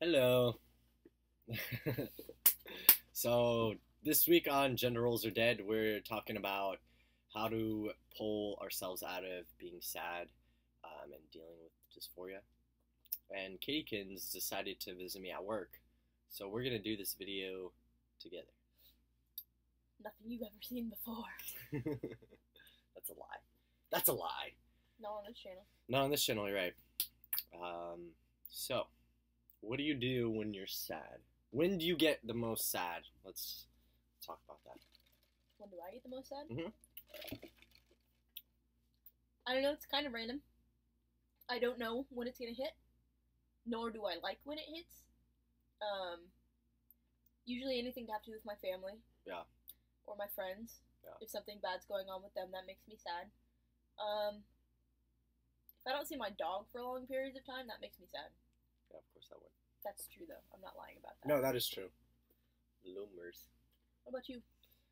Hello. So this week on Gender Roles Are Dead, we're talking about how to pull ourselves out of being sad and dealing with dysphoria. And Katykins decided to visit me at work, so we're gonna do this video together. Nothing you've ever seen before. That's a lie. That's a lie. Not on this channel. Not on this channel, you're right. So, what do you do when you're sad? When do you get the most sad? Let's talk about that. When do I get the most sad? Mhm. I don't know, it's kind of random. I don't know when it's gonna hit, nor do I like when it hits. Usually anything to have to do with my family. Yeah. Or my friends. Yeah. If something bad's going on with them, that makes me sad. If I don't see my dog for long periods of time, that makes me sad. Yeah, of course that would. That's true, though. I'm not lying about that. No, that is true. Loomers. What about you?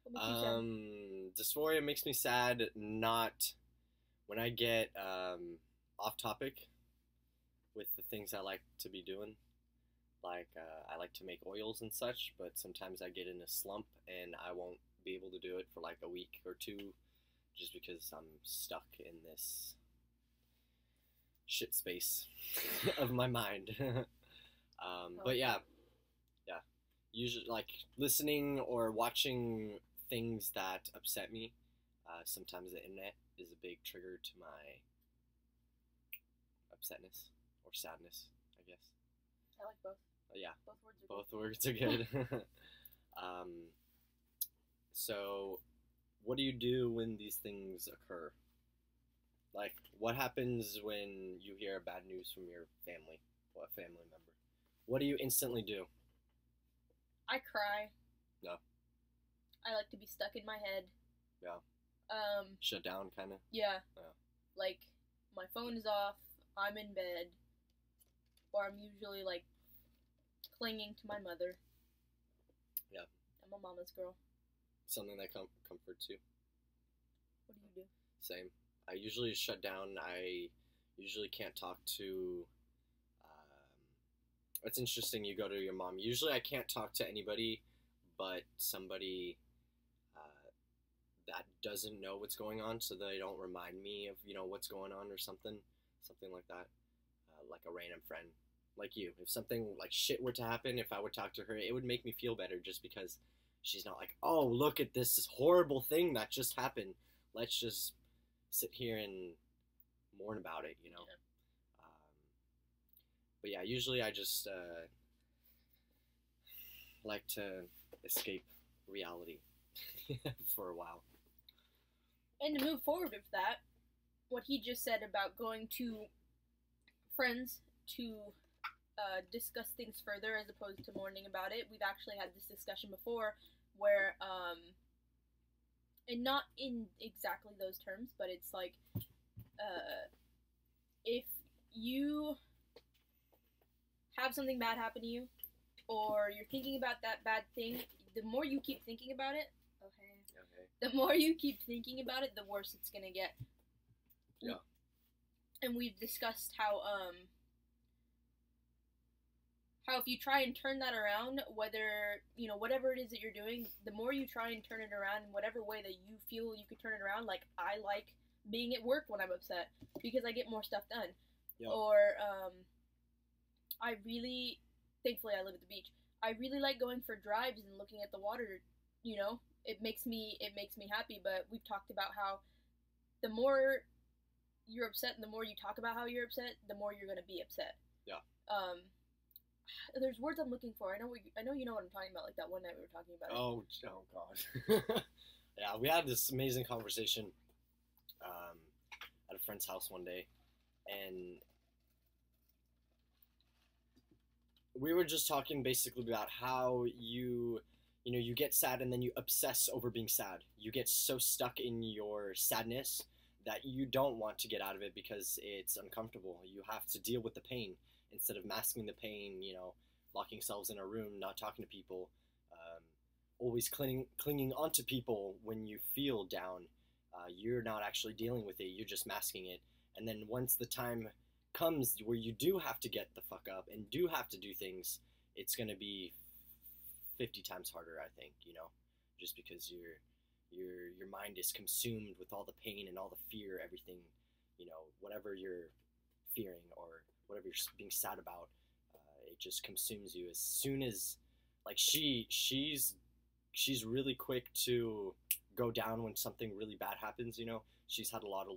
What makes you sad? Dysphoria makes me sad not when I get off topic with the things I like to be doing. Like, I like to make oils and such, but sometimes I get in a slump and I won't be able to do it for like a week or two just because I'm stuck in this shit space of my mind. But yeah, usually like listening or watching things that upset me. Sometimes the internet is a big trigger to my upsetness or sadness, I guess. I like both. Yeah, Both words are both words are good. So, what do you do when these things occur? Like, what happens when you hear bad news from your family or a family member? What do you instantly do? I cry. No. I like to be stuck in my head. Yeah. Shut down, kind of. Yeah. Yeah. Like, my phone is off, I'm in bed, or I'm usually, like, clinging to my mother. Yeah. I'm a mama's girl. Something that comforts you. What do you do? Same. I usually shut down. I usually can't talk to. It's interesting. You go to your mom. Usually, I can't talk to anybody, but somebody that doesn't know what's going on, so they don't remind me of what's going on or something like that. Like a random friend, like you. If something like shit were to happen, if I would talk to her, it would make me feel better just because she's not like, oh, look at this horrible thing that just happened. Let's just sit here and mourn about it, Yeah. But yeah, usually I just like to escape reality for a while. And to move forward with that, what he just said about going to friends to discuss things further as opposed to mourning about it, we've actually had this discussion before where, and not in exactly those terms, but it's like, if you have something bad happen to you, or you're thinking about that bad thing, the more you keep thinking about it, the more you keep thinking about it, the worse it's gonna get. Yeah. And we've discussed how if you try and turn that around, whether, whatever it is that you're doing, the more you try and turn it around in whatever way that you feel you could turn it around, like, I like being at work when I'm upset, because I get more stuff done. Yep. Or, thankfully I live at the beach, I really like going for drives and looking at the water, it makes me happy, but we've talked about how the more you're upset and the more you talk about how you're upset, the more you're going to be upset. Yeah. There's words I'm looking for. I know you know what I'm talking about, like that one night we were talking about it. Oh God. Yeah, we had this amazing conversation at a friend's house one day, and we were just talking basically about how you get sad and then you obsess over being sad. You get so stuck in your sadness that you don't want to get out of it because it's uncomfortable. You have to deal with the pain instead of masking the pain, locking yourselves in a room, not talking to people, always clinging onto people when you feel down. You're not actually dealing with it. You're just masking it. And then once the time comes where you do have to get the fuck up and do have to do things, it's gonna be 50 times harder, I think, you know, just because your mind is consumed with all the pain and all the fear, everything, you know, whatever you're fearing or whatever you're being sad about, it just consumes you. As soon as, like, she's really quick to go down when something really bad happens, you know. She's had a lot of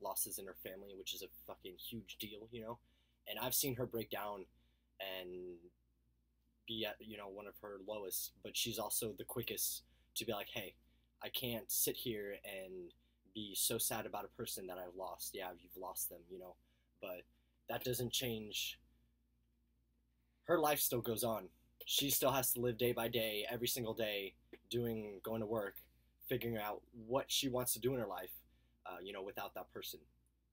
losses in her family, which is a fucking huge deal, you know. And I've seen her break down and be at, you know, one of her lowest, but she's also the quickest to be like, hey, I can't sit here and be so sad about a person that I've lost. Yeah, you've lost them, you know, but that doesn't change. Her life still goes on. She still has to live day by day, every single day, going to work, figuring out what she wants to do in her life, you know, without that person,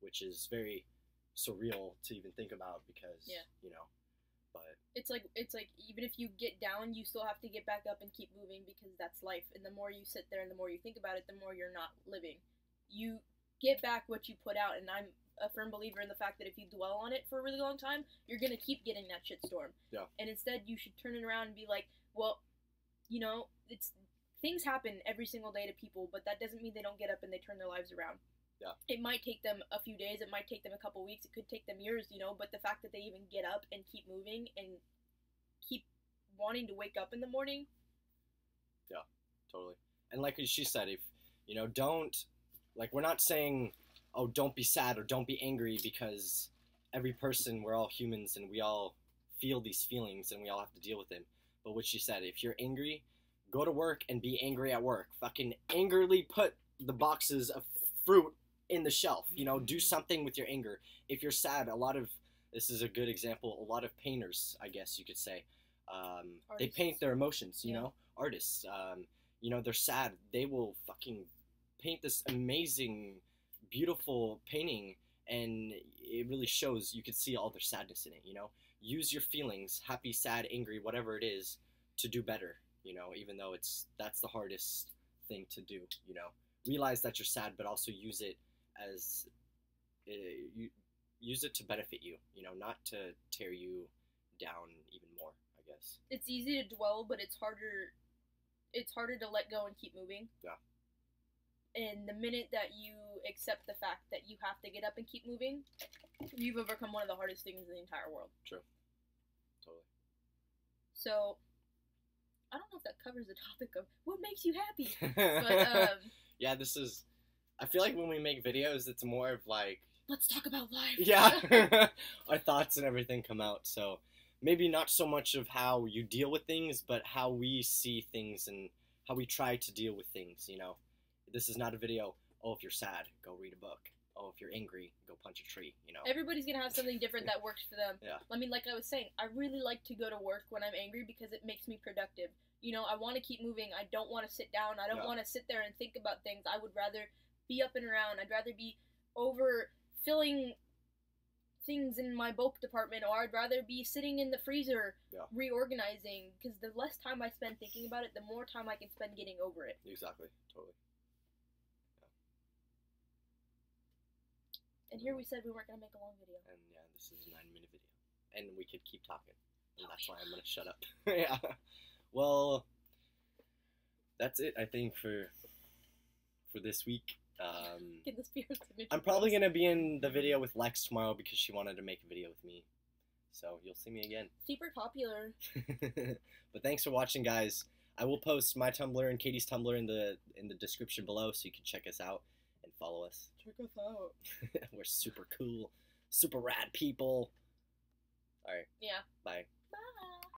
which is very surreal to even think about because, you know, but it's like even if you get down, you still have to get back up and keep moving because that's life. And the more you sit there and the more you think about it, the more you're not living. You get back what you put out, and I'm a firm believer in the fact that if you dwell on it for a really long time, you're gonna keep getting that shitstorm. Yeah. And instead, you should turn it around and be like, well, you know, things happen every single day to people, but that doesn't mean they don't get up and they turn their lives around. Yeah. It might take them a few days, it might take them a couple weeks, it could take them years, you know, but the fact that they even get up and keep moving and keep wanting to wake up in the morning. Yeah, totally. And like she said, if, you know, don't, like, we're not saying, oh, don't be sad or don't be angry, because every person, we're all humans and we all feel these feelings and we all have to deal with them. But what she said, if you're angry, go to work and be angry at work. Fucking angrily put the boxes of fruit in the shelf, you know, do something with your anger. If you're sad, this is a good example, a lot of painters, I guess you could say, they paint their emotions, you know, artists, you know, they're sad, they will fucking paint this amazing, beautiful painting, and it really shows, you can see all their sadness in it, you know. Use your feelings, happy, sad, angry, whatever it is, to do better, you know, even though that's the hardest thing to do, you know. Realize that you're sad, but also use it as use it to benefit you, you know, not to tear you down even more, I guess. It's easy to dwell, but it's harder to let go and keep moving. Yeah. And the minute that you accept the fact that you have to get up and keep moving, you've overcome one of the hardest things in the entire world. True. Totally. So, I don't know if that covers the topic of what makes you happy. But, yeah, I feel like when we make videos, it's more of like, let's talk about life. Yeah. Our thoughts and everything come out. So maybe not so much of how you deal with things, but how we see things and how we try to deal with things, you know. This is not a video, oh, if you're sad, go read a book. Oh, if you're angry, go punch a tree, you know. Everybody's going to have something different that works for them. Yeah. I mean, like I was saying, I really like to go to work when I'm angry because it makes me productive. You know, I want to keep moving. I don't want to sit down. I don't want to sit there and think about things. I would rather be up and around. I'd rather be filling things in my bulk department, or I'd rather be sitting in the freezer reorganizing, because the less time I spend thinking about it, the more time I can spend getting over it. Exactly. Totally. And here we said we weren't going to make a long video. And yeah, this is a 9-minute video. And we could keep talking. And that's why I'm going to shut up. Yeah. Well, that's it, I think, for this week. I'm probably going to be in the video with Lex tomorrow because she wanted to make a video with me. So you'll see me again. Super popular. But thanks for watching, guys. I will post my Tumblr and Katie's Tumblr in the description below so you can check us out. And follow us. Check us out. We're super cool, super rad people. Alright. Yeah. Bye. Bye.